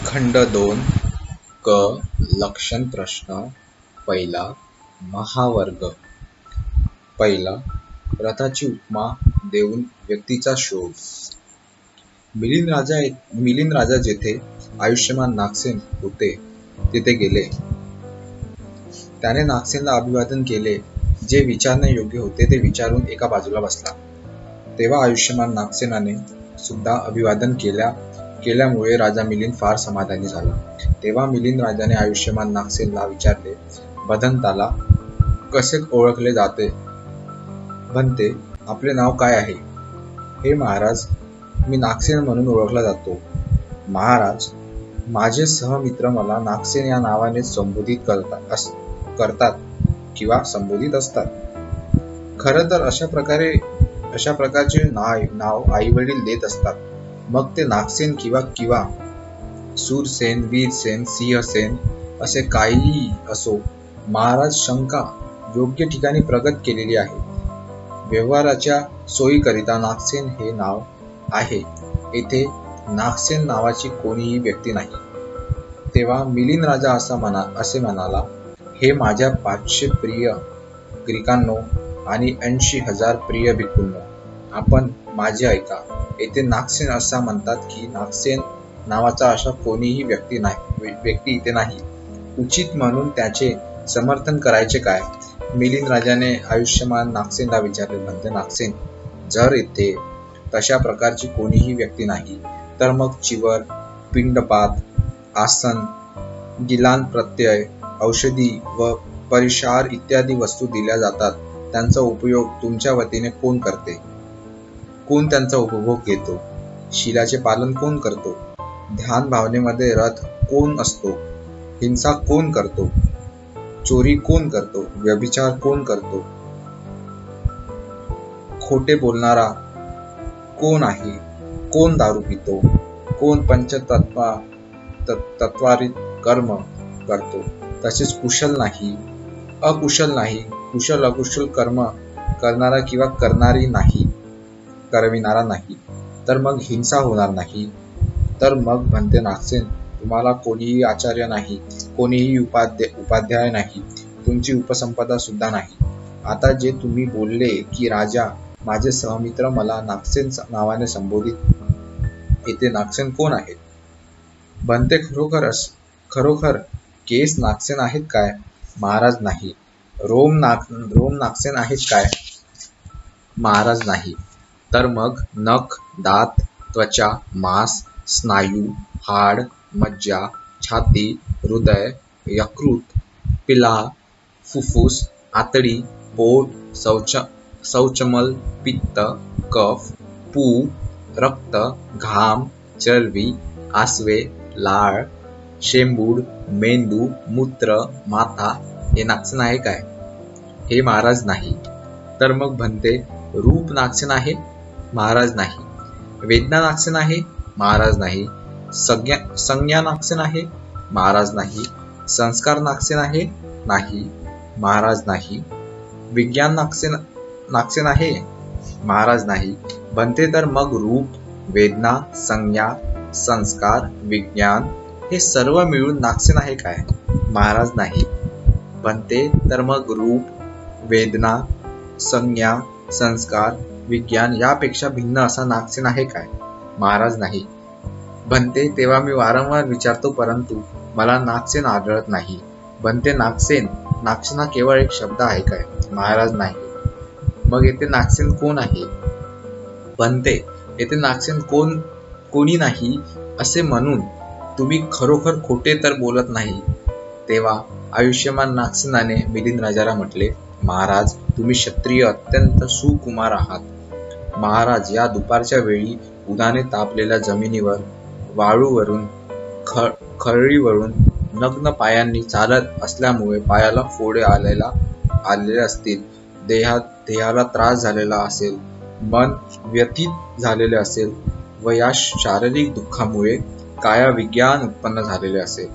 खंड 2 क लक्षण प्रश्न पहिला महावर्ग पहिला रथाची उपमा देऊन व्यक्तीचा शोध. मिलिंद राजा जेथे आयुष्यमान नागसेन होते तिथे गेले. त्याने नागसेनला अभिवादन केले. जे विचारणे योग्य होते ते विचारून एका बाजूला बसला. तेव्हा आयुष्यमान नागसेनाने सुद्धा अभिवादन केल्यामुळे राजा मिलिंद फार समाधानी झाला. तेव्हा मिलिंद राजाने आयुष्यमान नागसेनला विचारले, भदंताला कसे ओळखले जाते? भंते, आपले नाव काय आहे? हे महाराज, मी नागसेन म्हणून ओळखला जातो. महाराज, माझे सहमित्र मला नागसेन या नावाने संबोधित करतात किंवा संबोधित असतात. खरं तर अशा प्रकारचे नाव आई वडील देत असतात. मग ते नागसेन किंवा सूरसेन, वीरसेन, सिंहसेन असे काहीही असो. महाराज, शंका योग्य ठिकाणी प्रगट केलेली आहे. व्यवहाराच्या सोयीकरिता नागसेन हे नाव आहे. येथे नागसेन नावाची कोणीही व्यक्ती नाही. तेव्हा मिलिंद राजा असे म्हणाला, हे माझ्या 500 प्रिय ग्रीकांनो आणि 80,000 प्रिय भिक्खूंनो, आपण माझे ऐका. येथे नागसेन असा म्हणतात की नागसेन नावाचा अशा कोणीही व्यक्ती इथे नाही. उचित म्हणून त्याचे समर्थन करायचे काय? मिलिंद राजाने आयुष्यमान नागसेनला विचारले, म्हणते नागसेन, जर येथे तशा प्रकारची कोणीही व्यक्ती नाही तर मग चिवर, पिंडपात, आसन, गिलान प्रत्यय, औषधी व परिशार इत्यादी वस्तू दिल्या जातात. त्यांचा उपयोग तुमच्या वतीने कोण करते? कोण त्यांचा उपभोग घेतो? शिलाचे पालन कोण करतो? ध्यान भावनेमध्ये रत कोण असतो? हिंसा कोण करतो? चोरी कोण करतो? व्यभिचार कोण करतो? खोटे बोलणारा कोण आहे? कोण दारू पितो? कोण पंचतत्वारित कर्म करतो? तसेच कुशल नाही, अकुशल नाही, कुशल अकुशल कर्म करणारा किंवा करविणारा नाही. तर मग हिंसा होणार नाही. तर मग म्हणते नागसेन, तुम्हाला कोणीही आचार्य नाही, कोणीही उपाध्याय नाही, तुमची उपसंपदा सुद्धा नाही. आता जे तुम्ही बोलले की राजा, माझे सहमित्र मला नागसेन नावाने संबोधित, येथे नागसेन कोण आहेत? बनते, खरोखर केस नागसेन आहेत काय? महाराज, नाही. रोम नागसेन आहेत काय? महाराज, नाही. तर मग नख, दात, त्वचा, मांस, स्नायू, हाड, मज्जा, छाती, हृदय, यकृत, पिला, फुफ्फुस, आतडी, पोट, शौचमल, पित्त, कफ, पू, रक्त, घाम, चरबी, आसवे, लाळ, शेंबूड, मेंदू, मूत्र, माथा हे नागसेन आहे काय? हे महाराज, नाही. तर मग भंते, रूप नागसेन आहे? महाराज, नाही. वेदना नागसेन आहे? महाराज, नाही. संज्ञा नागसेन आहे? महाराज, नाही. संस्कार नागसेन आहे? नाही. महाराज, नाही. विज्ञान नागसेन आहे? महाराज, नाही. बनते, तर मग रूप, वेदना, संज्ञा, संस्कार, विज्ञान हे सर्व मिळून नागसेन आहे काय? महाराज, नाही. बनते, तर मग रूप, वेदना, संज्ञा, संस्कार, विज्ञान यापेक्षा भिन्न असा नागसेन आहे काय? महाराज, नाही. बनते, तेव्हा मी वारंवार विचारतो परंतु मला नागसेन आढळत नाही. बनते, नागसेन हा केवळ एक शब्द आहे काय? महाराज, नाही. मग येथे नागसेन कोण आहे? बनते, येथे नागसेन कोणी नाही असे म्हणून तुम्ही खरोखर खोटे तर बोलत नाही. तेव्हा आयुष्यमान नागसेनाने मिलिंद राजाला म्हटले, महाराज, तुम्ही क्षत्रिय अत्यंत सुकुमार आहात. महाराज, या दुपारच्या वेळी उन्हाने तापलेल्या जमिनीवर, वाळूवरून, खळीवरून नग्न पायांनी चालत असल्यामुळे पायाला फोडे आलेले असतील, देहाला त्रास झालेला असेल, मन व्यथित झालेले असेल व या शारीरिक दुःखामुळे काया विज्ञान उत्पन्न झालेले असेल.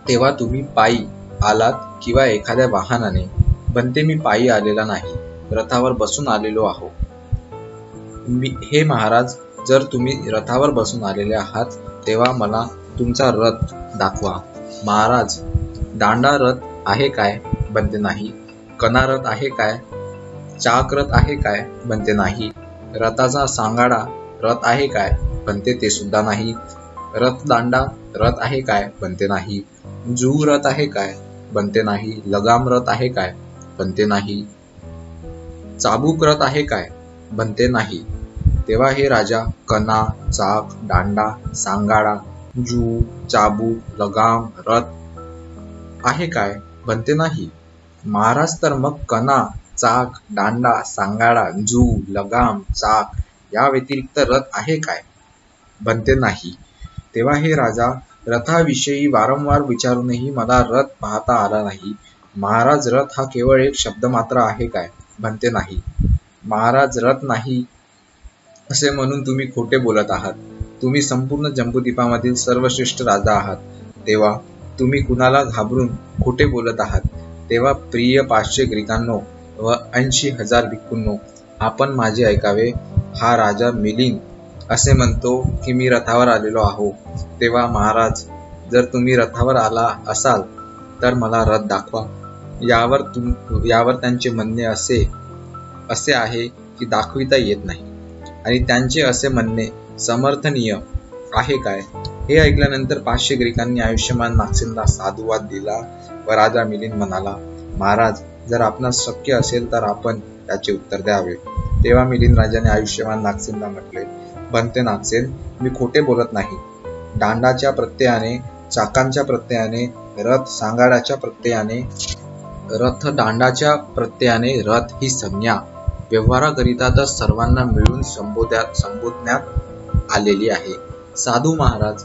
तेव्हा तुम्ही पायी आलात किंवा एखाद्या वाहनाने? बनते, मी पायी आलेला नाही, रथावर बसून आलेलो आहो. हे महाराज, जर तुम्ही रथावर बसून आलेले आहात तेव्हा मला तुमचा रथ दाखवा. महाराज, दांडा रथ आहे काय? बनते नाही. कणा रथ आहे काय? चाक रथ आहे काय? बनते नाही. रथाचा सांगाडा रथ आहे काय? बनते ते सुद्धा नाही. रथ दांडा रथ आहे काय? बनते नाही. जू रथ आहे काय? बनते नाही. लगाम रथ आहे काय? बनते नाही. चाबूक रथ आहे काय? बनते नाही. तेव्हा हे राजा कणा, चाक, दांडा, सांगाडा, जू, चाबूक, लगाम, रथ आहे काय? बनते नाही. महाराज, तर मग कणा, चाक, दांडा, सांगाडा, जू, लगाम, चाक या व्यतिरिक्त रथ आहे काय? बनते नाही. तेव्हा हे राजा, रथाविषयी वारंवार विचारूनही मला रथ पाहता आला नाही. महाराज, रथ हा केवळ एक शब्द मात्र आहे काय? बनते नाही. महाराज, रथ नाही असे म्हणून तुम्ही खोटे बोलत आहात. तुम्ही संपूर्ण जम्बूद्वीपामधील सर्वश्रेष्ठ राजा आहात. तेव्हा तुम्ही कुणाला घाबरून खोटे बोलत आहात? तेव्हा प्रिय 500 ग्रीकांनो व 80,000 भिक्खूंनो, आपण माझे ऐकावे. हा राजा मिलिंद असे म्हणतो की मी रथावर आलेलो आहो. तेव्हा महाराज, जर तुम्ही रथावर आला असाल तर मला रथ दाखवा. यावर त्यांचे म्हणणे असे आहे की दाखविता येत नाही. आणि त्यांचे असे म्हणणे समर्थनीय आहे काय? हे ऐकल्यानंतर 500 ग्रीकांनी आयुष्यमान नागसेनला साधुवाद दिला व राजा मिलिंद म्हणाला, महाराज, जर आपणास शक्य असेल तर आपण त्याचे उत्तर द्यावे. तेव्हा मिलिंद राजाने आयुष्यमान नागसेनला म्हटले, बनते नागसेन, मी खोटे बोलत नाही. दांडाच्या प्रत्ययाने, चाकांच्या प्रत्ययाने, रथ दांडाच्या प्रत्ययाने रथ ही संज्ञा व्यवहाराकरिता तर सर्वांना मिळून संबोधण्यात आलेली आहे. साधू महाराज,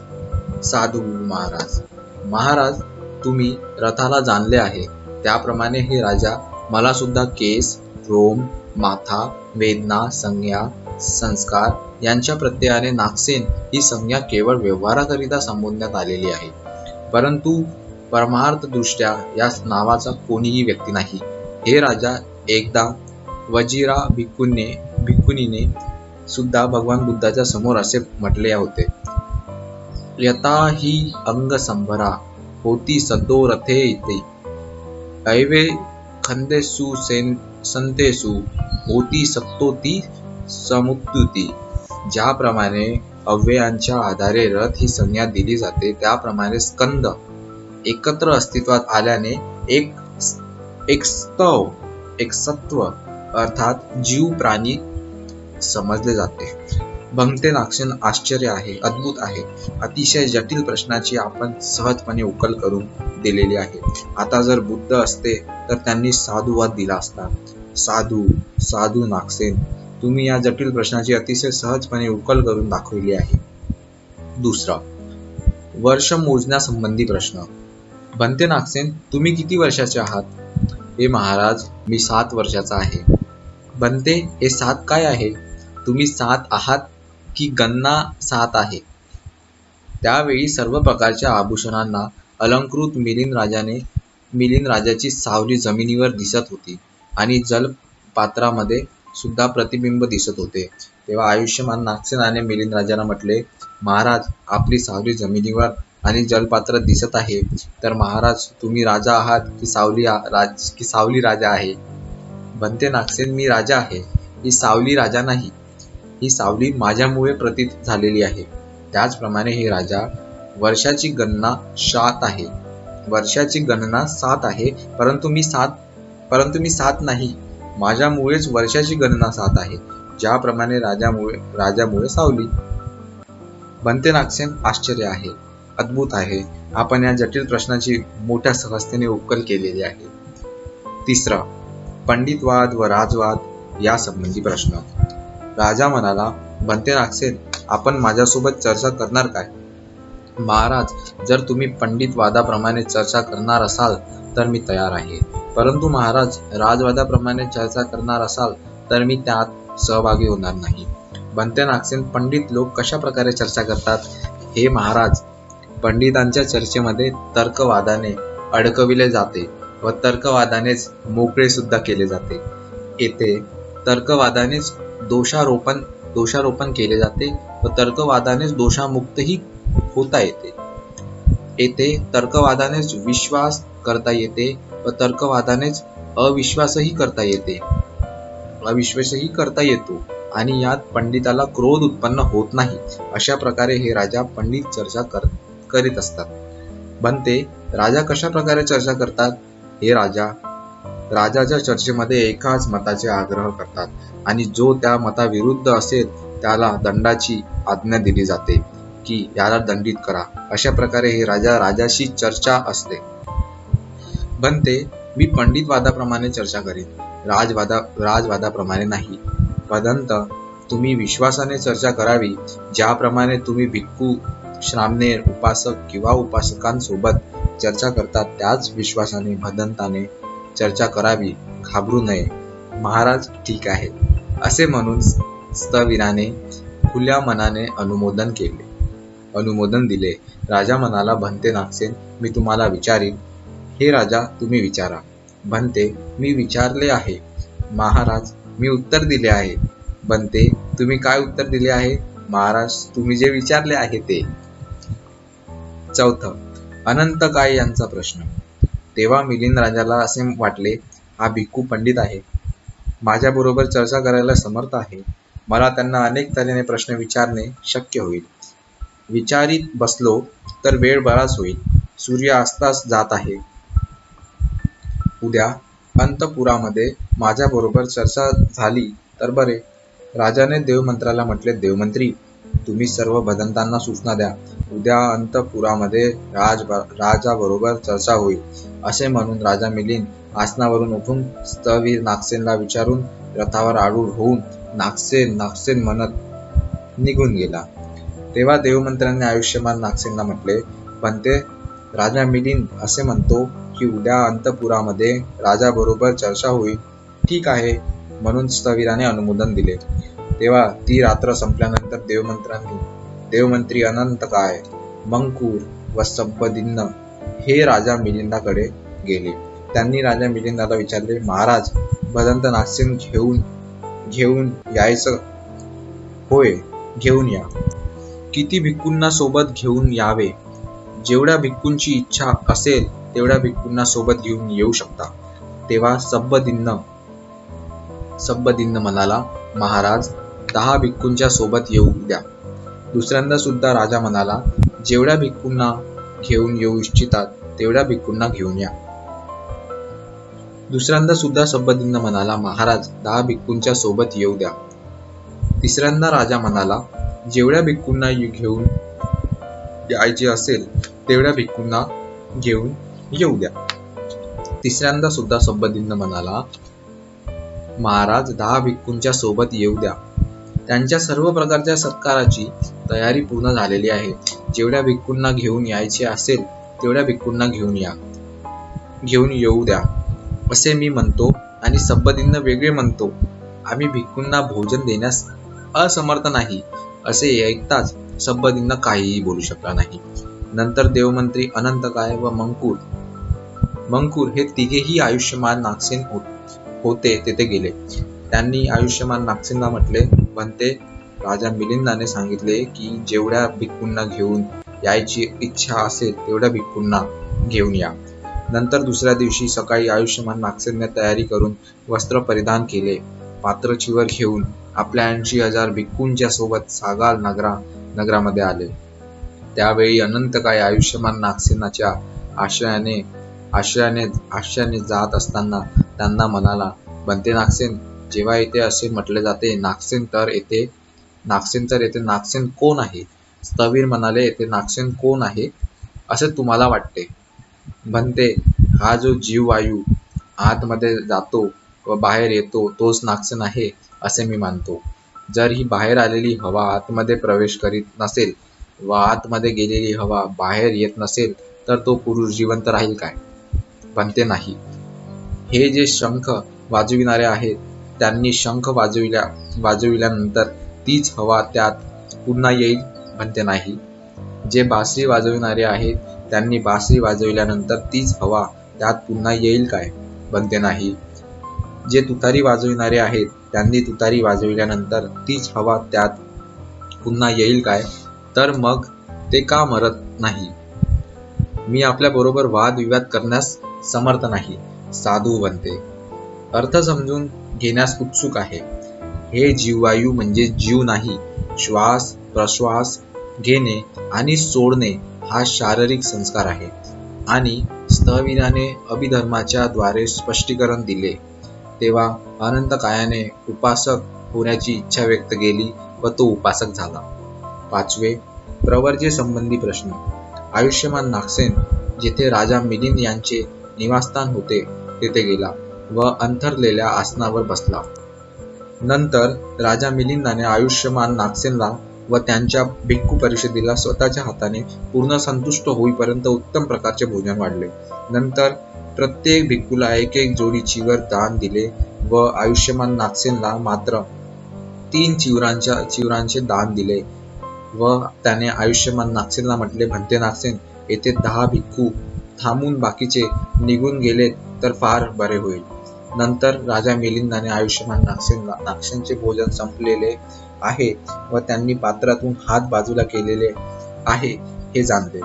साधू महाराज. महाराज, तुम्ही रथाला जाणले आहे. त्याप्रमाणे हे राजा, मला सुद्धा केस, रोम, माथा, वेदना, संज्ञा, संस्कार यांच्या प्रत्ययाने नागसेन ही संज्ञा केवळ व्यवहाराकरिता संबोधण्यात आलेली आहे. परंतु परमार्थदृष्ट्या या नावाचा कोणीही व्यक्ती नाही. हे राजा, एकदा वजिरा भिक्खुनीने सुद्धा भगवान बुद्धाच्या समोर असे म्हटले होते, यथा हि अंग संभरा होती सतो रथे इथे ऐवे खंदेसु संतेसु होती सत्तोती समुक्तुती. ज्याप्रमाणे अव्ययांच्या आधारे रथ ही संज्ञा दिली जाते, त्याप्रमाणे स्कंद एकत्र अस्तित्वात आल्याने एक सत्व अर्थात जीव प्राणी समजले जाते. भंगते नागसेन, आश्चर्य आहे, अद्भुत आहे. अतिशय जटिल प्रश्नाची आपण सहजपणे उकल करून दिलेली आहे. आता जर बुद्ध असते तर त्यांनी साधुवाद दिला असता. साधू नागसेन, तुम्ही या जटिल प्रश्नाची अतिशय सहजपणे उकल करून दाखवली आहे. दुसरा, वर्ष मोजण्यासंबंधी प्रश्न. बनते नागसेन, तुम्ही किती वर्षाचे आहात? हे महाराज, मी 7 वर्षाचा आहे. बनते, हे 7 काय आहे? तुम्ही 7 आहात की गणना 7 आहे? त्यावेळी सर्व प्रकारच्या आभूषणांना अलंकृत मिलिंद राजाची सावली जमिनीवर दिसत होती आणि जलपात्रामध्ये सुद्धा प्रतिबिंब दिसत होते. तेव्हा आयुष्यमान नागसेनाने मिलिंद राजाला म्हटले, महाराज, आपली सावली जमिनीवर आणि जलपात्रात दिसत आहे, तर महाराज, तुम्ही राजा आहात की सावली राजा आहे? बनते नागसेन, मी राजा आहे. ही सावली राजा नाही. ही सावली माझ्यामुळे प्रतीत झालेली आहे. त्याचप्रमाणे हे राजा, वर्षाची गणना 7 आहे. परंतु मी 7 नाही. माझ्यामुळेच वर्षाची गणना 7 आहे. ज्याप्रमाणे राजामुळे सावली. बनते नागसेन, आश्चर्य आहे, अद्भुत आहे. आपण या जटिल प्रश्नाची मोठ्या सहजतेने उकल केलेली आहे. तिसरा, पंडितवाद व राजवाद यासंबंधी प्रश्न. राजा म्हणाला, बनते नागसेन, आपण माझ्यासोबत चर्चा करणार काय? महाराज, जर तुम्ही पंडितवादाप्रमाणे चर्चा करणार असाल तर मी तयार आहे. परंतु महाराज, राजवादाप्रमाणे चर्चा करणार असाल तर मी त्यात सहभागी होणार नाही. बनते नागसेन, पंडित लोक कशा प्रकारे चर्चा करतात? हे महाराज, पंडितांच्या चर्चेमध्ये तर्कवादाने अडकविले जाते व तर्कवादानेच मोकळे सुद्धा केले जाते. येथे तर्कवादानेच दोषारोपण केले जाते व तर्कवादानेच दोषामुक्तही होता येते. येथे तर्कवादानेच विश्वास करता येते व तर्कवादानेच अविश्वासही करता येते, अविश्वासही करता येतो आणि यात पंडिताला क्रोध उत्पन्न होत नाही. अशा प्रकारे हे राजा पंडित चर्चा करीत असतात. बनते, राजा कशा प्रकारे चर्चा करतात? हे राजाच्या चर्चेमध्ये एकाच मताचे आग्रह करतात आणि जो त्या मताविरुद्ध असेल त्याला दंडाची आज्ञा दिली जाते की याला दंडित करा. अशा प्रकारे हे राजाशी चर्चा असते. बनते, मी पंडित वादाप्रमाणे चर्चा करीन, राजवादाप्रमाणे नाही. भदंत, तुम्ही विश्वासाने चर्चा करावी, ज्याप्रमाणे तुम्ही भिक्खू, श्रामणेर, उपासक किंवा उपासकांसोबत चर्चा करतात त्याच विश्वासाने भदंताने चर्चा करावी, घाबरू नये. महाराज, ठीक आहे, असे म्हणून स्थविराने खुल्या मनाने अनुमोदन दिले. राजा म्हणाला, भंते नागसेन, मी तुम्हाला विचारीन. हे राजा, तुम्ही विचारा. भंते, मी विचारले आहे. महाराज, मी उत्तर दिले आहे. बनते, तुम्ही काय उत्तर दिले आहे? महाराज, तुम्ही जे विचारले आहे ते. चौथं, अनंत काय यांचा प्रश्न. तेव्हा मिलिंद राजाला असे वाटले, हा भिक्खू पंडित आहे, माझ्याबरोबर चर्चा करायला समर्थ आहे, मला त्यांना अनेक तऱ्हेने प्रश्न विचारणे शक्य होईल. विचारित बसलो तर वेळ बराच होईल. सूर्य अस्तास जात आहे. उद्या अंतपुरामध्ये माझ्याबरोबर चर्चा झाली तर बरे. राजाने देवमंत्र्याला म्हटले, देवमंत्री, तुम्ही सर्व भदंतांना सूचना द्या. उद्या अंतपुरामध्ये राजाबरोबर चर्चा होईल. असे म्हणून राजा मिलिंद आसनावरून उठून स्थविर नागसेनला विचारून रथावर आरूढ होऊन नागसेन म्हणत निघून गेला. तेव्हा देवमंत्र्यांनी आयुष्यमान नागसेनला म्हटले, भंते, राजा मिलिंद असे म्हणतो की उद्या अंतपुरामध्ये राजाबरोबर चर्चा होईल. ठीक आहे, म्हणून स्थविराने अनुमोदन दिले. तेव्हा ती रात्र संपल्यानंतर देवमंत्री अनंतकाय, मंकूर व सब्बदिन्न हे राजा मिलिंदाकडे गेले. त्यांनी राजा मिलिंदाला विचारले, महाराज, भदंत नागसेन घेऊन यायचं? होय, घेऊन या. किती भिक्खूंना सोबत घेऊन यावे? जेवढ्या भिक्खूंची इच्छा असेल तेवढ्या भिक्खूंना सोबत घेऊन येऊ शकता. तेव्हा सब्बदिन्न म्हणाला, महाराज, 10 भिक्खूंच्या सोबत येऊ द्या. दुसऱ्यांदा सुद्धा राजा म्हणाला, जेवढ्या भिक्खूंना घेऊन येऊ इच्छितात तेवढ्या भिक्खूंना घेऊन या. दुसऱ्यांदा सुद्धा सब्बदिन्न म्हणाला, महाराज, 10 भिक्खूंच्या सोबत येऊ द्या. तिसऱ्यांदा राजा म्हणाला, जेवढ्या भिक्खूंना घेऊन यायचे असेल तेवढ्या भिक्खूंना घेऊन येऊ द्या. तिसऱ्यांदा सुद्धा सब्बदिन्न म्हणाला, महाराज, 10 भिक्खूंच्या सोबत येऊ द्या. त्यांच्या सर्व प्रकारच्या सत्काराची तयारी पूर्ण झालेली आहे. जेवढ्या भिक्खूंना घेऊन यायचे असेल तेवढ्या भिक्खूंना घेऊन येऊ द्या असे मी म्हणतो आणि सब्बदिन्न वेगळे म्हणतो, आम्ही भिक्खूंना भोजन देण्यास असमर्थ नाही. असे ऐकताच सब्बदिन्न काहीही बोलू शकला नाही. नंतर देवमंत्री अनंतकाय व मंकूर हे तिघेही आयुष्यमान नागसेन होते तेथे गेले. त्यांनी आयुष्यमान नागसेनला म्हटले, भंते, राजा मिलिंदाने सांगितले की जेवढ्या भिक्खूंना घेऊन यायची इच्छा असेल तेवढ्या भिक्खूंना घेऊन या. नंतर दुसऱ्या दिवशी सकाळी आयुष्यमान नागसेनने तयारी करून वस्त्र परिधान केले. पात्र चिवर घेऊन आपल्या 80,000 भिक्खूंच्या सोबत सागाल नगरामध्ये आले. त्यावेळी अनंतकाय आयुष्यमान नागसेनाच्या आश्रयाने जात असताना त्यांना म्हणाला, भंते नागसेन, जेव्हा येथे असे म्हटले जाते नागसेन तर येथे नागसेन कोण आहे? स्थविर म्हणाले, येथे नागसेन कोण आहे असे तुम्हाला वाटते? भंते, हा जो जीववायू आतमध्ये जातो व बाहेर येतो तोच नागसेन आहे असे मी मानतो. जर ही बाहेर आलेली हवा आतमध्ये प्रवेश करीत नसेल व आतमध्ये गेलेली हवा बाहेर येत नसेल तर तो पुरुष जिवंत राहील काय? भंते, नाही. हे जे शंख वाजविणारे आहेत त्यांनी शंख वाजविल्यानंतर तीच हवा त्यात पुन्हा येईल? भंते, नाही. जे बासरी वाजविणारे आहेत त्यांनी बासरी वाजविल्यानंतर तीच हवा त्यात पुन्हा येईल काय? भंते, नाही. जे तुतारी वाजविणारे आहेत त्यांनी तुतारी वाजविल्यानंतर तीच हवा त्यात पुन्हा येईल काय? तर मग ते का मरत नाही? मी आपल्या बरोबर वादविवाद करण्यास समर्थ नाही. साधू बनते. अर्थ समजून घेण्यास उत्सुक आहे. हे जीववायू म्हणजे जीव नाही. श्वास प्रश्वास घेणे आणि सोडणे हा शारीरिक संस्कार आहे. आणि स्थविराने अभिधर्माच्या द्वारे स्पष्टीकरण दिले तेव्हा अनंत कायाने उपासक होण्याची इच्छा व्यक्त केली व तो उपासक झाला. 5. प्रवर्जे संबंधी प्रश्न. आयुष्यमान नागसेन जिथे राजा मिलिंद यांचे निवासस्थान होते तेथे गेला व अंथरलेल्या आसनावर बसला. नंतर राजा मिलिंदाने आयुष्यमान नागसेनला व त्यांच्या भिक्खू परिषदेला स्वतःच्या हाताने पूर्ण संतुष्ट होईपर्यंत उत्तम प्रकारचे भोजन वाढले. नंतर प्रत्येक भिक्खूला एक एक जोडी चिवर दान दिले व आयुष्यमान नागसेनला मात्र 3 चिवरांचे दान दिले व त्याने आयुष्यमान नागसेनला म्हटले, भंते नागसेन, येथे 10 भिक्खू थांबून बाकीचे निघून गेलेत तर फार बरे होईल. नंतर राजा मिलिंदाने आयुष्यमान नागसेनचे भोजन संपलेले आहे व त्यांनी पात्रातून हात बाजूला केलेले आहे हे जाणले.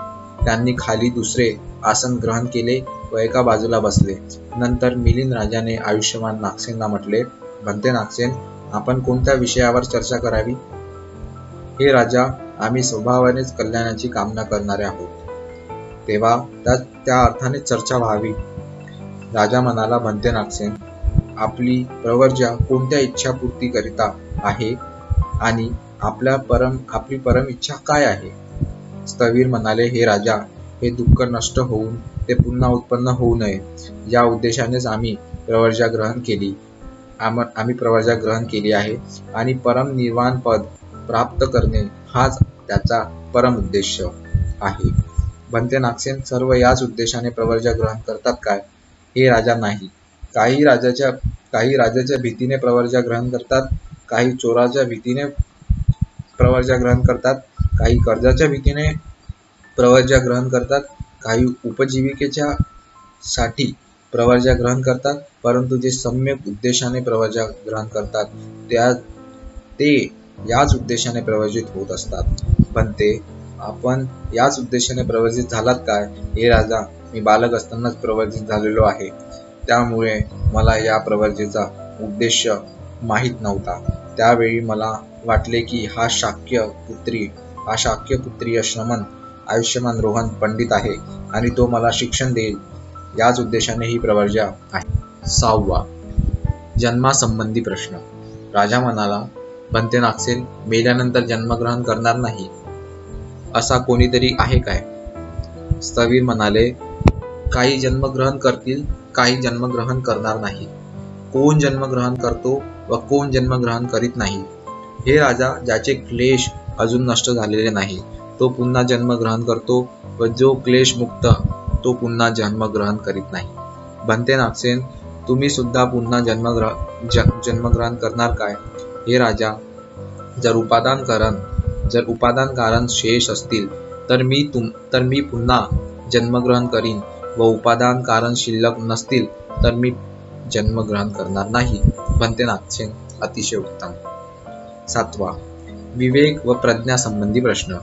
त्यांनी खाली दुसरे आसन ग्रहण केले व एका बाजूला बसले. नंतर मिलिंद राजाने आयुष्यमान नागसेनला म्हटले, भंते नागसेन, आपण कोणत्या विषयावर चर्चा करावी? हे राजा, आम्ही स्वभावानेच कल्याणाची कामना करणारे आहोत, तेव्हा त्या अर्थाने चर्चा व्हावी. राजा म्हणाला, भंते नागसेन, आपली प्रवर्जा कोणत्या इच्छापूर्ती करिता आहे आणि आपली परम इच्छा काय आहे? स्थवीर म्हणाले, हे राजा, हे दुःख नष्ट होऊन ते पुन्हा उत्पन्न होऊ नये या उद्देशानेच आम्ही प्रवर्जा ग्रहण केली आहे आणि परम निर्वाण पद प्राप्त करणे हाच त्याचा परम उद्देश आहे. भंते नागसेन, सर्व याच उद्देशाने प्रवर्जा ग्रहण करतात काय? हे राजा, नाही. काही राजाच्या भीतीने प्रवर्जा ग्रहण करतात, काही चोराच्या भीतीने प्रवर्जा ग्रहण करतात, काही कर्जाच्या भीतीने प्रवर्जा ग्रहण करतात, काही उपजीविकेच्या साठी प्रवर्जा ग्रहण करतात, परंतु जे सम्यक उद्देशाने प्रवर्जा ग्रहण करतात ते याच उद्देशाने प्रवर्जित होत असतात. भंते, आपण याच उद्देशाने प्रवर्जित झालात काय? हे राजा, मी बालक असतानाच प्रवर्जित झालेलो आहे, त्यामुळे मला या प्रवर्जेचा उद्देश माहीत नव्हता. त्यावेळी मला वाटले की हा शाक्य पुत्रीय श्रमण आयुष्यमान रोहन पंडित आहे आणि तो मला शिक्षण देईल, याच उद्देशाने ही प्रवर्जा आहे. 6. जन्मासंबंधी प्रश्न. राजा म्हणाला, भंते नागसेन, मेल्यानंतर जन्मग्रहण करणार नाही असा कोणीतरी आहे काय? स्थवीर म्हणाले, काही जन्मग्रहण करतील, काही जन्मग्रहण करणार नाही. कोण जन्मग्रहण करतो व कोण जन्मग्रहण करीत नाही? हे राजा, ज्याचे क्लेश अजून नष्ट झालेले नाही तो पुन्हा जन्मग्रहण करतो व जो क्लेश मुक्त तो पुन्हा जन्मग्रहण करीत नाही. भंते नागसेन, तुम्ही सुद्धा पुन्हा जन्मग्रहण करणार काय? हे राजा, जर उपादान कारण शेष असतील तर मी पुन्हा जन्मग्रहण करीन व उपादान कारण शिल्लक नसतील तर मी जन्मग्रहण करणार नाही. भंते नागसेन, अतिशय उत्तम. 7. विवेक व प्रज्ञा संबंधी प्रश्न.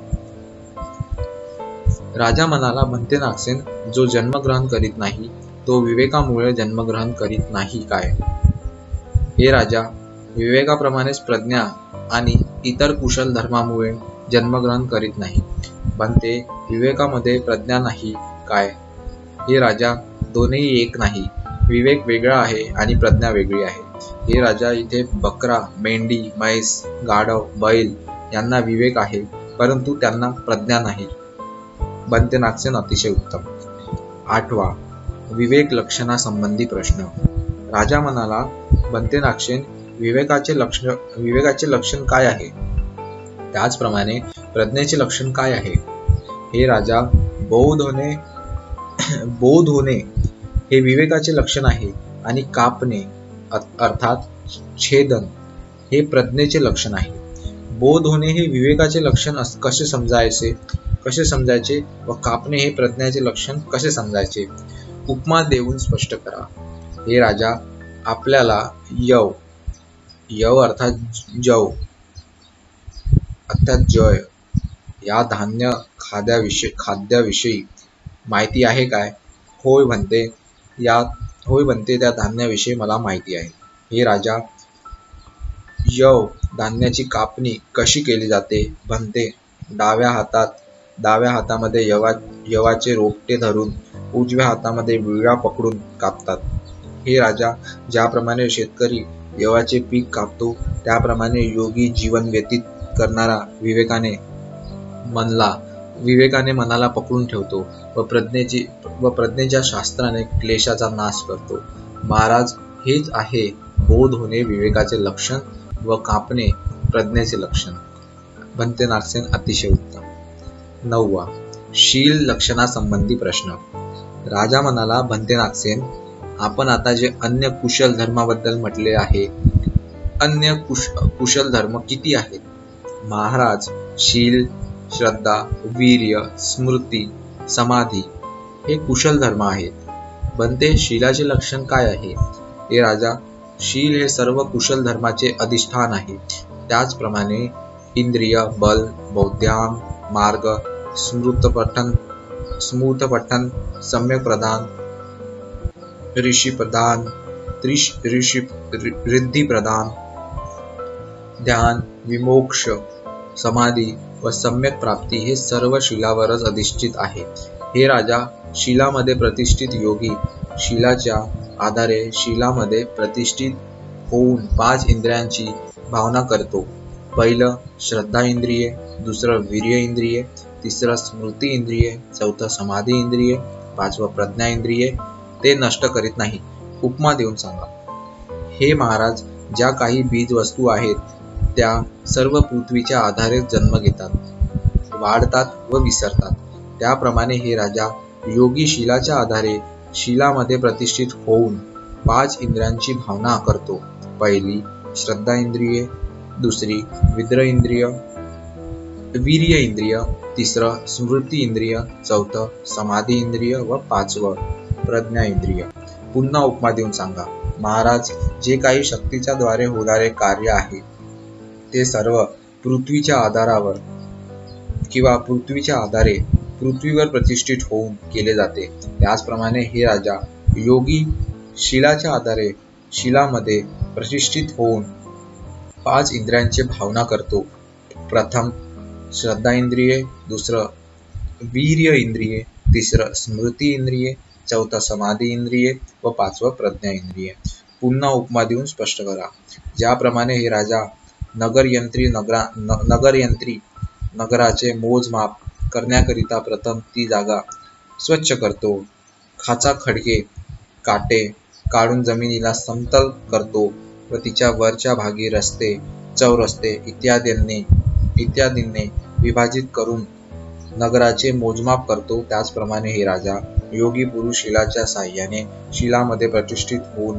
राजा म्हणाला, भंते नागसेन, जो जन्मग्रहण करीत नाही तो विवेकामुळे जन्मग्रहण करीत नाही काय? हे राजा, विवेकाप्रमाणेच प्रज्ञा आणि इतर कुशल धर्मामुळे जन्मग्रहण करीत नाही. भंते, विवेकामध्ये प्रज्ञा नाही काय? हे राजा, दोन्ही एक नाही. विवेक वेगळा आहे आणि प्रज्ञा वेगळी आहे. हे राजा, इथे बकरा, मेंढी, म्हैस, गाढव, बैल यांना विवेक आहे, परंतु त्यांना प्रज्ञा नाही. भंते नागसेन, अतिशय उत्तम. 8. विवेक लक्षणासंबंधी प्रश्न. राजा म्हणाला, भंते नागसेन, विवेकाचे लक्षण काय आहे? त्याचप्रमाणे प्रज्ञेचे लक्षण काय आहे? हे राजा, बोध होणे हे विवेकाचे लक्षण आहे आणि कापणे अर्थात छेदन हे प्रज्ञेचे लक्षण आहे. बोध होणे हे विवेकाचे लक्षण कसे समजायचे व कापणे हे प्रज्ञेचे लक्षण कसे समजायचे? उपमा देऊन स्पष्ट करा. हे राजा, आपल्याला यव अर्थात जय या धान्य खाद्याविषयी माहिती आहे काय? होय म्हणते. होय म्हणते, त्या धान्याविषयी मला माहिती आहे. हे राजा, धान्याची कापणी कशी केली जाते? म्हणते. डाव्या हातामध्ये यवाचे रोपटे धरून उजव्या हातामध्ये विळा पकडून कापतात. हे राजा, ज्याप्रमाणे शेतकरी यवाचे पीक कापतो, त्याप्रमाणे योगी जीवन व्यतीत करणारा विवेकाने मनाला पकडून ठेवतो व प्रज्ञेच्या शास्त्राने क्लेशाचा नाश करतो. महाराज, हेच आहे बोध होणे विवेकाचे लक्षण व कापणे प्रज्ञेचे लक्षण. भंते नागसेन अतिशय उत्तम. 9वा, शील लक्षणासंबंधी प्रश्न. राजा म्हणाला, भंते नागसेन, आपण आता जे अन्य कुशल धर्माबद्दल म्हटले आहे, अन्य कुशल धर्म किती आहेत? महाराज, शील, श्रद्धा, वीर्य, स्मृती, समाधी हे कुशल धर्म आहेत. बनते, शीलाचे लक्षण काय आहे? हे राजा, शील हे सर्व कुशल धर्माचे अधिष्ठान आहे. त्याचप्रमाणे इंद्रिय, बल, बौद्ध्यांग, मार्ग, स्मृतपठन, सम्यक प्रधान, ऋषी प्रधान, रिद्धी प्रधान, ध्यान, विमोक्ष, समाधी व सम्यक प्राप्ती हे सर्व शीलावरच अधिष्ठित आहे. हे राजा, शीलामध्ये प्रतिष्ठित योगी शीलाच्या आधारे शीलामध्ये प्रतिष्ठित होऊन 5 इंद्रियांची भावना करतो. पहिलं श्रद्धा इंद्रिये, दुसरं वीर्य इंद्रिये, तिसरं स्मृती इंद्रिये, चौथं समाधी इंद्रिये, 5वं प्रज्ञा इंद्रिये. ते नष्ट करीत नाही. उपमा देऊन सांगा. हे महाराज, ज्या काही बीज वस्तू आहेत त्या सर्व पृथ्वीच्या आधारे जन्म घेतात, वाढतात व विसरतात. त्याप्रमाणे हे राजा, योगी शीलाच्या आधारे शीलामध्ये प्रतिष्ठित होऊन 5 इंद्रियांची भावना करतो. पहिली श्रद्धा इंद्रिये, दुसरी वीर्य इंद्रिय, तिसरं स्मृती इंद्रिय, चौथं समाधी इंद्रिय व 5वं प्रज्ञा इंद्रिय. पुन्हा उपमा देऊन सांगा. महाराज, जे काही शक्तीच्या द्वारे होणारे कार्य आहे ते सर्व पृथ्वीच्या आधारावर किंवा पृथ्वीच्या आधारे पृथ्वीवर प्रतिष्ठित होऊन केले जाते. त्याचप्रमाणे हे राजा, योगी शीलाच्या आधारे शीलामध्ये प्रतिष्ठित होऊन 5 इंद्रियांची भावना करतो. प्रथम श्रद्धा इंद्रिये, दुसरं वीर्य इंद्रिये, तिसरं स्मृती इंद्रिये, चौथं समाधी इंद्रिये व 5वं प्रज्ञा इंद्रिये. पुन्हा उपमा देऊन स्पष्ट करा. ज्याप्रमाणे हे राजा, नगरयंत्री नगराचे मोजमाप करण्याकरिता प्रथम ती जागा स्वच्छ करतो, खाचा खडके काटे काढून जमिनीला समतल करतो व तिच्या वरच्या भागी रस्ते, चौरस्ते इत्यादींनी विभाजित करून नगराचे मोजमाप करतो. त्याचप्रमाणे हे राजा, योगी पुरुष शीलाच्या साह्याने शीलामध्ये प्रतिष्ठित होऊन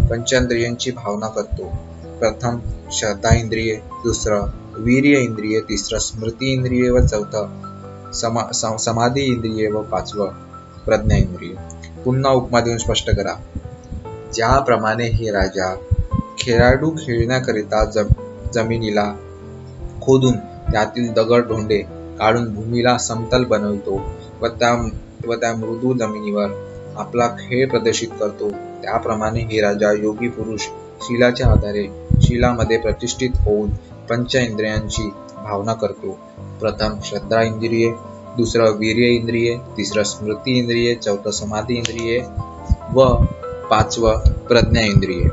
पंचेंद्रियांची भावना करतो. प्रथम श्रद्धा इंद्रिये, दुसरं वीर्य इंद्रिये, तिसरं स्मृती इंद्रिये व चौथं समाधी इंद्रिये व 5वं प्रज्ञा इंद्रिय. पुन्हा उपमा देऊन स्पष्ट करा. ज्याप्रमाणे हे राजा, खेळाडू खेळण्याकरिता जमिनीला खोदून त्यातील दगड धोंडे काढून भूमीला समतल बनवतो व त्या मृदू जमिनीवर आपला खेळ प्रदर्शित करतो, त्याप्रमाणे हे राजा, योगी पुरुष शीलाच्या आधारे शीलामध्ये प्रतिष्ठित होऊन पंच इंद्रियांची भावना करतो. प्रथम श्रद्धा इंद्रिये, दुसरं वीर्य इंद्रिये, तिसरं स्मृती इंद्रिये, चौथं समाधी इंद्रिये व 5वं प्रज्ञा इंद्रिये.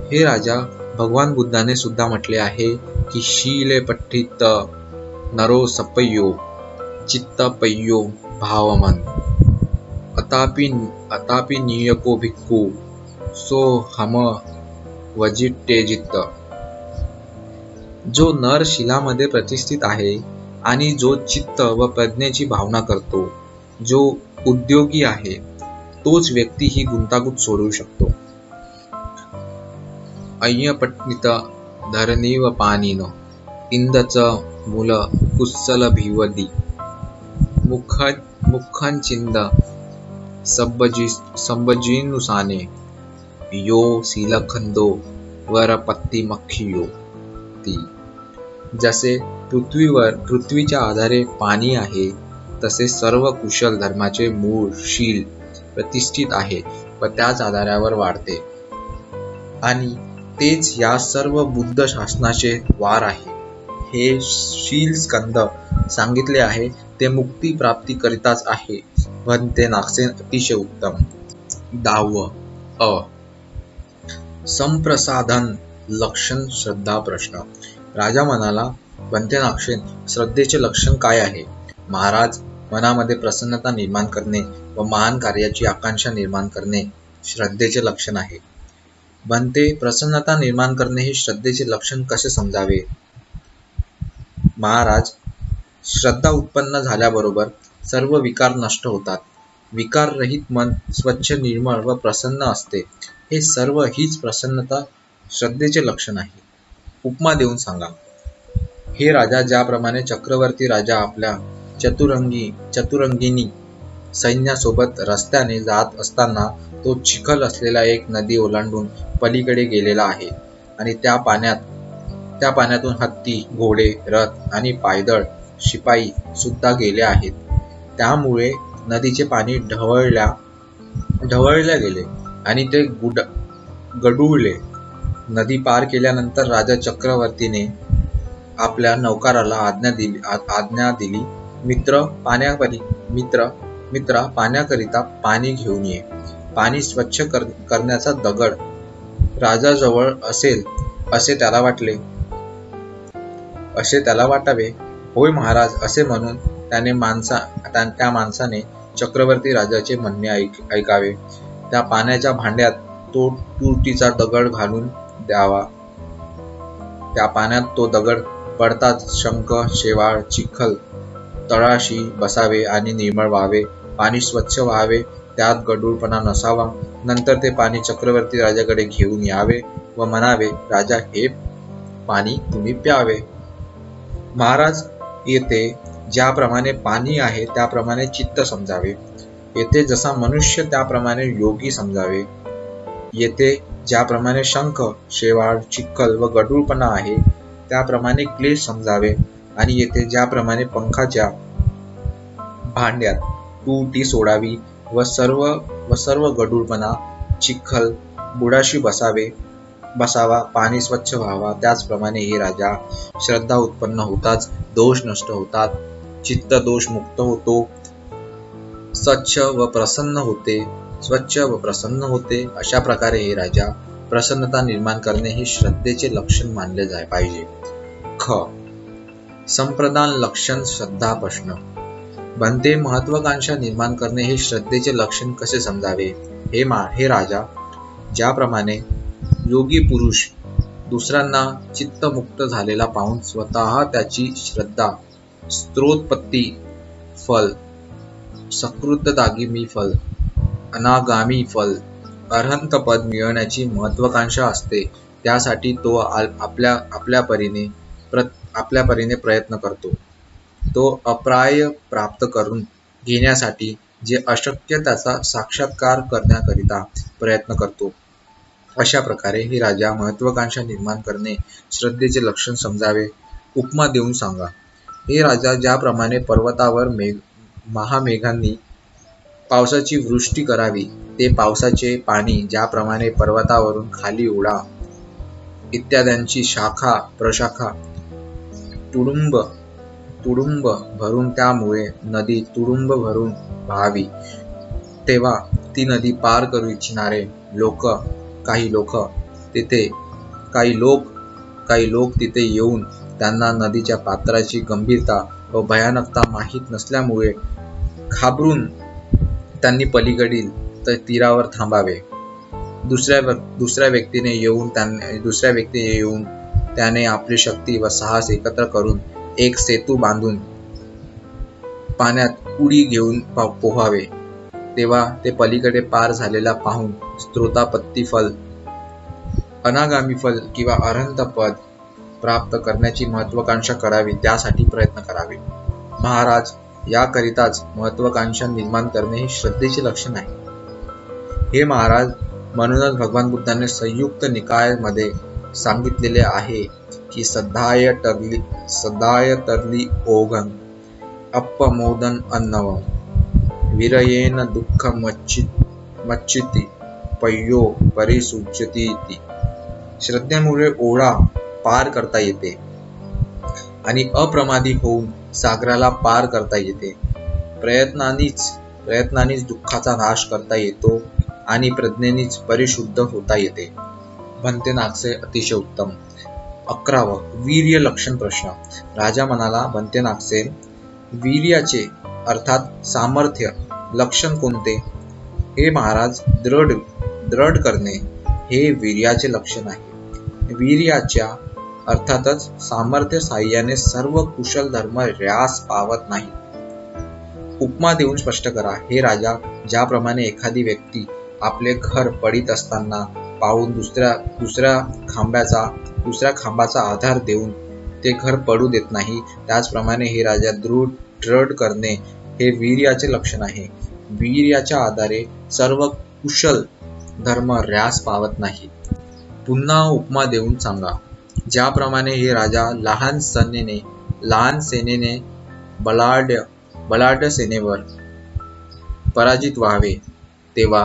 हे राजा, भगवान बुद्धाने सुद्धा म्हटले आहे की शीले पठित नरो सपयो चित्तपयो भावमन अतापि नियको भिक्खू सो हम वजिटेजित. जो नर शिलामध्ये प्रतिष्ठित आहे आणि जो चित्त व प्रज्ञेची भावना करतो, जो उद्योगी आहे, तोच व्यक्ती ही गुंतागुंत सोडवू शकतो. अय्यपठित धरणीव पाणीन इंदच मूल कुस्सल भिवदी मुखंचिंद संबजीनुसाने यो सीलखंदो वरपत्ती मखियो ती. जसे पृथ्वीच्या आधारे पाणी आहे, तसे सर्व कुशल धर्माचे मूळ शील प्रतिष्ठित आहे व त्याच आधारावर वाढते. आणि तेच या सर्व बुद्ध शासनाचे वार आहे. हे शील स्कंद सांगितले आहे ते मुक्ती प्राप्ती करिताच आहे. म्हणते नागसेन अतिशय उत्तम. 10. अ संप्रसाधन लक्षण श्रद्धा प्रश्न. राजा म्हणाला, बनते नागसेन, श्रद्धेचे लक्षण काय आहे? महाराज, मनामध्ये प्रसन्नता निर्माण करणे व महान कार्याची आकांक्षा निर्माण करणे श्रद्धेचे लक्षण आहे. बनते, प्रसन्नता निर्माण करणे हे श्रद्धेचे लक्षण कसे समजावे? महाराज, श्रद्धा उत्पन्न झाल्याबरोबर सर्व विकार नष्ट होतात. विकाररहित मन स्वच्छ, निर्मळ व प्रसन्न असते. हे सर्व हीच प्रसन्नता श्रद्धेचे लक्षण आहे. उपमा देऊन सांगा. हे राजा, ज्याप्रमाणे चक्रवर्ती राजा आपल्या चतुरंगिनी सैन्यासोबत रस्त्याने जात असताना तो चिखल असलेला एक नदी ओलांडून पलीकडे गेलेला आहे आणि त्या पाण्यातून हत्ती, घोडे, रथ आणि पायदळ शिपाई सुद्धा गेले आहेत. त्यामुळे नदीचे पाणी ढवळल्या गेले आणि ते गढुळले. नदी पार केल्यानंतर राजा चक्रवर्तीने आपल्या नौकराला आज्ञा दिली, मित्रा, पाण्याकरिता पाणी घेऊन ये. पाणी स्वच्छ करण्याचा दगड राजाजवळ असेल असे त्याला वाटावे. होय महाराज, असे म्हणून त्या माणसाने चक्रवर्ती राजाचे म्हणणे ऐकावे. त्या पाण्याच्या भांड्यात तो तुरटीचा दगड घालून द्यावा. त्या पाण्यात तो दगड पडताच शंख, शेवाळ, चिखल तळाशी बसावे आणि निर्मळ व्हावे. पाणी स्वच्छ व्हावे, त्यात गढूळपणा नसावा. नंतर ते पाणी चक्रवर्ती राजाकडे घेऊन यावे व म्हणावे, राजा, हे पाणी तुम्ही प्यावे. महाराज, येथे ज्याप्रमाणे पाणी आहे त्याप्रमाणे चित्त समजावे. येथे जसा मनुष्य त्याप्रमाणे योगी समजावे. येथे ज्याप्रमाणे शंख, शेवाळ, चिखल व गढूळपणा आहे त्याप्रमाणे क्लेश समजावे. आणि येथे ज्याप्रमाणे पंखाच्या भांड्यात तुरटी सोडावी व सर्व गढूळपणा, चिखल बुडाशी बसावा, पाणी स्वच्छ व्हावा, त्याचप्रमाणे हे राजा, श्रद्धा उत्पन्न होताच दोष नष्ट होतात, चित्त दोष मुक्त होतो, स्वच्छ व प्रसन्न होते. अशा प्रकारे हे राजा, प्रसन्नता निर्माण करणे हे श्रद्धेचे लक्षण मानले पाहिजे. ख. संप्रदान लक्षण श्रद्धा प्रश्न. बनते, महत्वाकांक्षा निर्माण करणे हे श्रद्धेचे लक्षण कसे समजावे? हे राजा, ज्याप्रमाणे योगी पुरुष दुसऱ्यांना चित्तमुक्त झालेला पाहून स्वतः त्याची श्रद्धा स्त्रोतपत्ती फल, सकृतदागिमी फल, अनागामी फल, अरहंत पद मिळवण्याची महत्वाकांक्षा असते, त्यासाठी तो आपल्या परीने प्रयत्न करतो. तो अप्राय प्राप्त करून घेण्यासाठी जे अशक्य त्याचा साक्षात्कार करण्याकरिता प्रयत्न करतो. अशा प्रकारे हे राजा, महत्वाकांक्षा निर्माण करणे श्रद्धेचे लक्षण समजावे. उपमा देऊन सांगा. हे राजा, ज्याप्रमाणे पर्वतावर महामेघांनी पावसाची वृष्टी करावी, ते पावसाचे पाणी ज्याप्रमाणे पर्वतावरून खाली ओढा इत्यादींची शाखा प्रशाखा तुडुंब भरून त्यामुळे नदी तुडुंब भरून वाहावी, तेव्हा ती नदी पार करू इच्छिणारे काही लोक तिथे येऊन त्यांना नदीच्या पात्राची गंभीरता व भयानकता माहीत नसल्यामुळे घाबरून त्यांनी पलीकडील तीरावर थांबावे. दुसऱ्या व्यक्तीने येऊन त्याने आपली शक्ती व साहस एकत्र करून एक सेतू बांधून पाण्यात उडी घेऊन पोहावे. तेव्हा ते पलीकडे पार झालेला पाहून स्त्रोतापत्ती फल, अनागामी फल किंवा अरहंत पद प्राप्त करण्याची महत्वाकांक्षा करावी, त्यासाठी प्रयत्न करावे. महाराज, याकरिताच महत्वाकांक्षा निर्माण करणे हे श्रद्धेचे लक्षण आहे. हे महाराज, म्हणूनच भगवान बुद्धांनी संयुक्त निकायामध्ये सांगितलेले आहे की सदाय तरली ओघन अपमोदन अन्नव विरयेन दुःख मच्चिती पय्यो परिसुच्यती. श्रद्धेमुळे ओढा पार करता येते आणि अप्रमादी होऊन सागराला पार करता येते. प्रयत्नांनीच दुःखाचा नाश करता येतो आणि प्रज्ञेनेच परिशुद्ध होता येते. भन्ते नागसे अतिशय उत्तम. 11. वीर्य लक्षण प्रश्न. राजा म्हणाला, भन्ते नागसेन, वीर्याचे अर्थात सामर्थ्य लक्षण कोणते? हे महाराज, दृढ करणे हे वीर्याचे लक्षण आहे. वीर्याच्या अर्थातच सामर्थ्य साह्याने सर्व कुशल धर्म ऱ्यास पावत नाही. उपमा देऊन स्पष्ट करा. हे राजा, ज्याप्रमाणे एखादी व्यक्ती आपले घर पडीत असताना पाहून दुसऱ्या खांबाचा आधार देऊन ते घर पडू देत नाही, त्याचप्रमाणे हे राजा दृढ करणे हे वीर्याचे लक्षण आहे. वीर्याच्या आधारे सर्व कुशल धर्म ऱ्यास पावत नाही. पुन्हा उपमा देऊन सांगा. ज्याप्रमाणे हे राजा लहान सेनेने बलाढ्य सेनेवर पराजित व्हावे, तेव्हा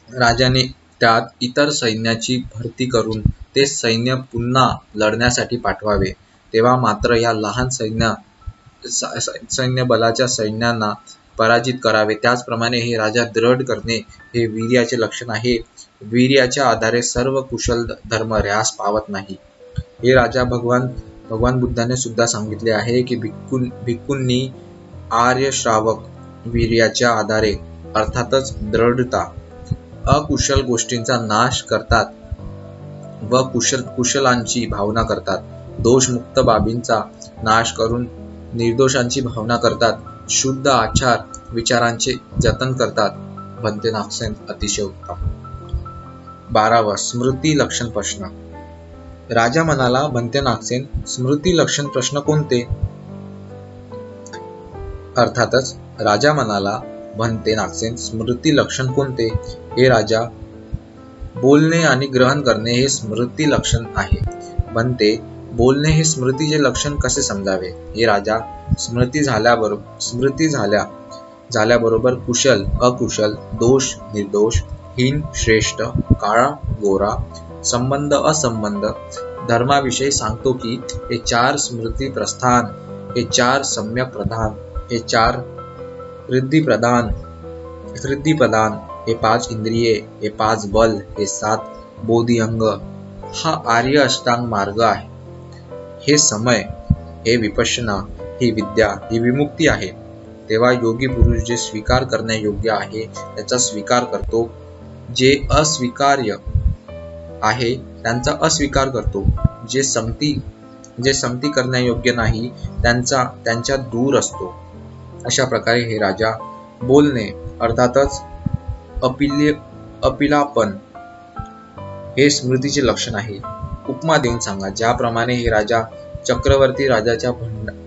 राजाने त्यात इतर सैन्याची भरती करून ते सैन्य पुन्हा लढण्यासाठी पाठवावे, तेव्हा मात्र या लहान सैन्य बलाच्या सैन्यांना पराजित करावे. त्याचप्रमाणे हे राजा दृढ करणे हे वीर्याचे लक्षण आहे. वीर्याच्या आधारे सर्व कुशल धर्म ऱ्यास पावत नाही. हे राजा, भगवान बुद्धाने सुद्धा सांगितले आहे की भिक्खूंनी आर्य श्रावक वीर्याच्या आधारे अर्थातच दृढता अकुशल गोष्टींचा नाश करतात व कुशलांची भावना करतात. दोषमुक्त बाबींचा नाश करून निर्दोषांची भावना करतात. शुद्ध आचार विचारांचे जतन करतात. भन्ते नागसेन अतिशय उत्तम. 12. स्मृती लक्षण प्रश्न. राजा म्हणाला, भन्ते नागसेन, स्मृती लक्षण प्रश्न कोणते? अर्थातच राजा म्हणाला, भन्ते नागसेन, स्मृती लक्षण कोणते? हे राजा, बोलणे आणि ग्रहण करणे हे स्मृती लक्षण आहे. भन्ते, बोलणे हे स्मृतीचे लक्षण कसे समजावे? हे राजा, स्मृती झाल्याबरोबर कुशल अकुशल, दोष निर्दोष, हीन श्रेष्ठ, काळा गोरा, संबंध असंबंध धर्माविषयी सांगतो की हे 4 स्मृती प्रस्थान, हे 4 सम्यक प्रधान, हे 4 रिद्धी प्रधान, हे 5 इंद्रिये, हे 5 बल, हे 7 बोधी अंग हा आर्य अष्टांग मार्ग आहे. हे समय, हे विपश्यना, ही विद्या, ही विमुक्ती आहे. तेव्हा योगी पुरुष जे स्वीकार करण्यायोग्य आहे त्याचा स्वीकार करतो, जे अस्वीकार्य आहे त्यांचा अस्वीकार करतो, जे संगती करण्यायोग्य नाही त्यांच्या दूर असतो. अशा प्रकारे हे राजा, बोलणे अर्थातच अपिलापन हे स्मृतीचे लक्षण आहे. उपमा देऊन सांगा. ज्याप्रमाणे हे राजा, चक्रवर्ती राजाच्या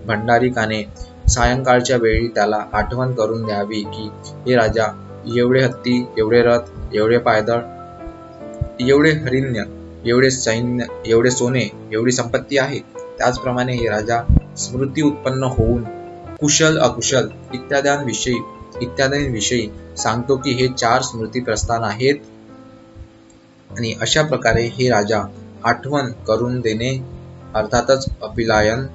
भंडारिकाने सायंकाळच्या वेळी त्याला आठवण करून द्यावी की हे राजा, एवढे हत्ती, एवढे रथ, एवढे पायदळ, एवढे हरिण्य, एवढे सैन्य, एवढे सोने, एवढी संपत्ती आहे. त्याचप्रमाणे हे राजा स्मृती उत्पन्न होऊन कुशल अकुशल इत्यादींविषयी सांगतो की हे 4 स्मृती प्रस्थान आहेत. आणि अशा प्रकारे हे राजा, आठवण करून देणे अर्थातच अपिलायन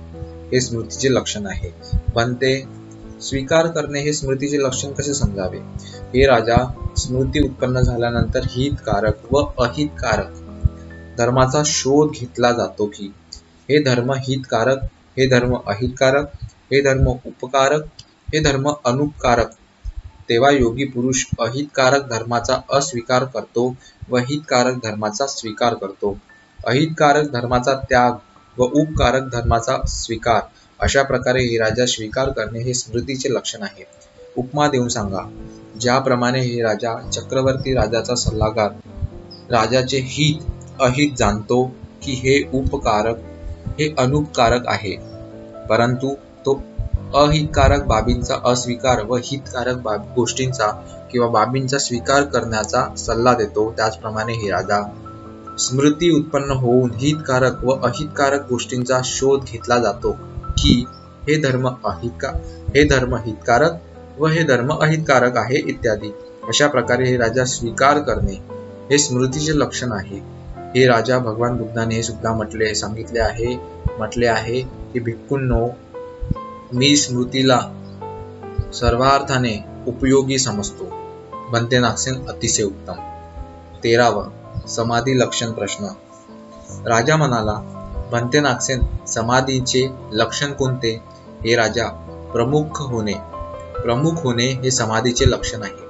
हे स्मृतीचे लक्षण आहे. भन्ते, स्वीकार करणे हे स्मृतीचे लक्षण कसे समजावे? हे राजा, स्मृती उत्पन्न झाल्यानंतर हितकारक व अहितकारक धर्माचा शोध घेतला जातो की हे धर्म हितकारक, हे धर्म अहितकारक, हे धर्म उपकारक, हे धर्म अनुपकारक. तेव्हा योगी पुरुष अहितकारक धर्माचा अस्वीकार करतो व हितकारक धर्माचा स्वीकार करतो. अहितकारक धर्माचा त्याग व उपकारक धर्माचा स्वीकार. अशा प्रकारे हे राजा, स्वीकार करणे हे स्मृतीचे लक्षण आहे. उपमा देऊन सांगा. ज्याप्रमाणे हे राजा, चक्रवर्ती राजाचा सल्लागार राजाचे हित अहित जाणतो की हे उपकारक, हे अनुपकारक आहे, परंतु तो अहितकारक बाबींचा अस्वीकार व हितकारक गोष्टींचा किंवा बाबींचा स्वीकार करण्याचा सल्ला देतो. त्याचप्रमाणे हे राजा, स्मृती उत्पन्न होऊन हितकारक व अहितकारक गोष्टींचा शोध घेतला जातो की हे धर्म हितकारक व हे धर्म अहितकारक आहे इत्यादी. अशा प्रकारे हे राजा स्वीकार करणे हे स्मृतीचे लक्षण आहे. हे राजा भगवान बुद्धाने हे सुद्धा म्हटले आहे की भिक्खूंनो, मी स्मृतीला सर्वार्थाने उपयोगी समजतो. बनते नागसेन अतिशय उत्तम. 13वा समाधी लक्षण प्रश्न. राजा म्हणाला, बनते नागसेन, समाधीचे लक्षण कोणते? हे राजा, प्रमुख होणे हे समाधीचे लक्षण आहे.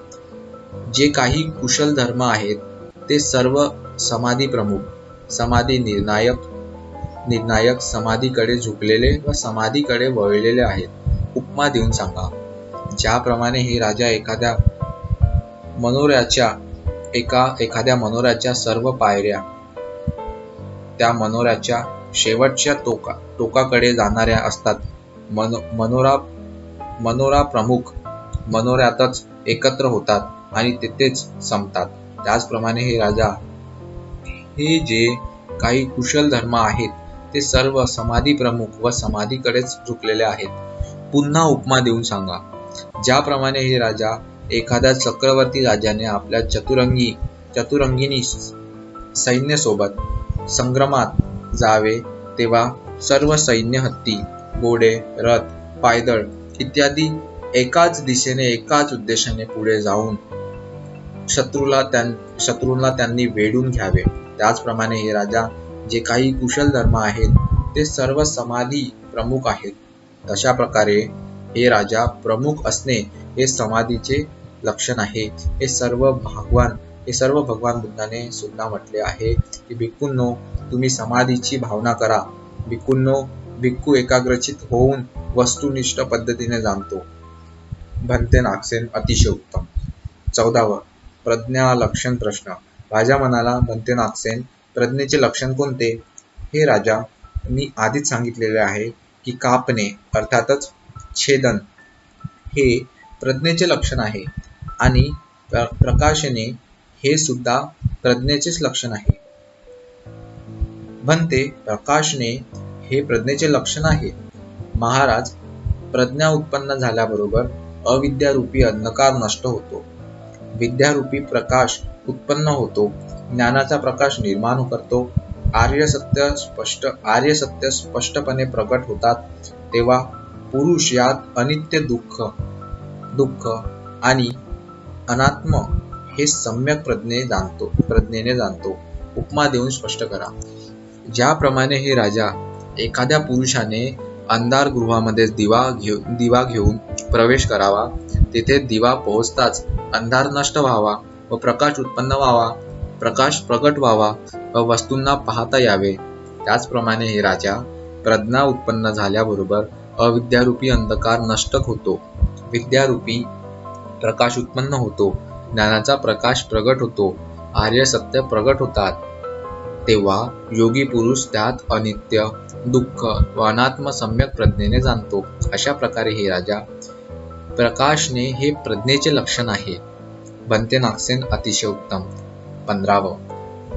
जे काही कुशल धर्म आहेत ते सर्व समाधी प्रमुख, समाधी निर्णायक, समाधीकडे झुकलेले व समाधीकडे वळलेले आहेत. उपमा देऊन सांगा. ज्याप्रमाणे हे राजा एखाद्या मनोऱ्याच्या सर्व पायऱ्या त्या मनोऱ्याच्या शेवटच्या टोकाकडे जाणाऱ्या असतात. मनोरा प्रमुख मनोऱ्यातच एकत्र होतात आणि तिथेच संपतात. त्याचप्रमाणे हे राजा, हे जे काही कुशल धर्म आहेत ते सर्व समाधी प्रमुख व समाधीकडेच झुकलेले आहेत. पुन्हा उपमा देऊन सांगा. ज्याप्रमाणे हे राजा, एखाद्या चक्रवर्ती राजाने आपल्या चतुरंगिनी सैन्यासोबत संग्रामात जावे तेव्हा सर्व सैन्य हत्ती, घोडे, रथ, पायदळ इत्यादी एकाच दिशेने एकाच उद्देशाने पुढे जाऊन शत्रूला त्यांनी वेढून घ्यावे. त्याचप्रमाणे हे राजा, जे काही कुशल धर्म आहेत ते सर्व समाधी प्रमुख आहेत. तशा प्रकारे हे राजा प्रमुख असणे हे समाधीचे लक्षण आहे. हे सर्व भगवान बुद्धाने सुद्धा म्हटले आहे की भिक्खूंनो, तुम्ही समाधीची भावना करा. भिक्खू एकाग्रचित होऊन वस्तुनिष्ठ पद्धतीने जाणतो. बनते नागसेन अतिशय उत्तम. 14वा प्रज्ञा लक्षण प्रश्न. राजा म्हणाला, बनते नागसेन, प्रज्ञेचे लक्षण कोणते? हे राजा, मी आधीच सांगितलेले आहे की कापणे अर्थातच छेदन हे प्रज्ञेचे लक्षण आहे आणि प्रकाशने हे सुद्धा प्रज्ञेचेच लक्षण आहे. बनते, प्रकाशने हे प्रज्ञेचे लक्षण आहे. महाराज, प्रज्ञा उत्पन्न झाल्याबरोबर अविद्यारूपी अंधकार नष्ट होतो, विद्यारूपी प्रकाश उत्पन्न होतो, ज्ञानाचा प्रकाश निर्माण करतो, आर्य सत्य स्पष्टपणे प्रकट होतात. तेव्हा पुरुष यात अनित्य दुःख आणि अनात्म हे सम्यक प्रज्ञेने जाणतो. उपमा देऊन स्पष्ट करा. ज्याप्रमाणे हे राजा, एखाद्या पुरुषाने अंधार गृहामध्ये दिवा घेऊन प्रवेश करावा, तेथे दिवा पोहोचताच अंधार नष्ट व्हावा व प्रकाश उत्पन्न व्हावा, प्रकाश प्रकट व्हावा व वस्तूंना पाहता यावे. त्याचप्रमाणे हे राजा, प्रज्ञा उत्पन्न झाल्याबरोबर अविद्यारूपी अंधकार नष्ट होतो, विद्यारूपी प्रकाश उत्पन्न होतो, ज्ञानाचा प्रकाश प्रगट होतो, आर्य सत्य प्रगट होतात. तेव्हा योगी पुरुष त्यात अनित्य, दुःख व अनात्म सम्यक प्रज्ञेने जाणतो. अशा प्रकारे हे राजा, प्रकाशने हे प्रज्ञेचे लक्षण आहे. बनते नागसेन अतिशय उत्तम. 15व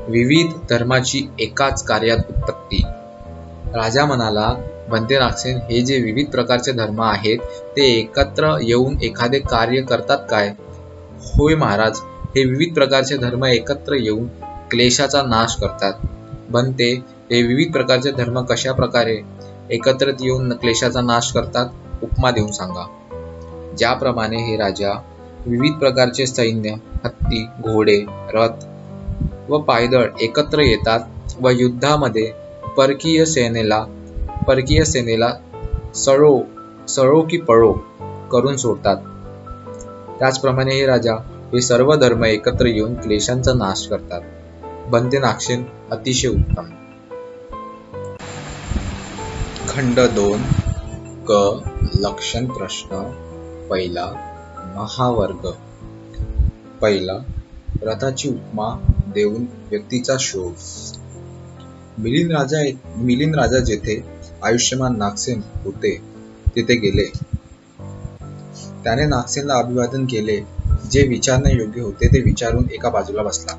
विविध धर्माची एकाच कार्यात उत्पत्ती. राजा म्हणाला, बनते नागसेन, हे जे विविध प्रकारचे धर्म आहेत ते एकत्र येऊन एखादे कार्य करतात काय? होय महाराज, हे विविध प्रकारचे धर्म एकत्र येऊन क्लेशाचा नाश करतात. बनते, हे विविध प्रकारचे धर्म कशा प्रकारे एकत्रित येऊन क्लेशाचा नाश करतात? उपमा देऊन सांगा. ज्याप्रमाणे हे राजा, विविध प्रकारचे सैन्य, हत्ती, घोडे, रथ व पायदळ एकत्र येतात व युद्धामध्ये परकीय सेनेला सळो की पळो करून सोडतात. त्याचप्रमाणे हे राजा, हे सर्व धर्म एकत्र येऊन क्लेशांचा नाश करतात. बनते नागसेन अतिशय उत्तम. खंड 2 क लक्षण प्रश्न. पहिला, महावर्ग. पहिला, रथाची उपमा देऊन व्यक्तीचा शोध. मिलिंद राजा जेथे आयुष्यमान नागसेन होते तिथे गेले. त्याने नागसेनला अभिवादन केले. जे विचारणे योग्य होते ते विचारून एका बाजूला बसला.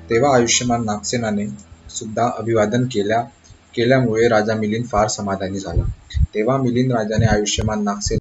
तेव्हा आयुष्यमान नागसेनाने सुद्धा अभिवादन केल्यामुळे राजा मिलिंद फार समाधानी झाला. तेव्हा मिलिंद राजाने आयुष्यमान नागसेन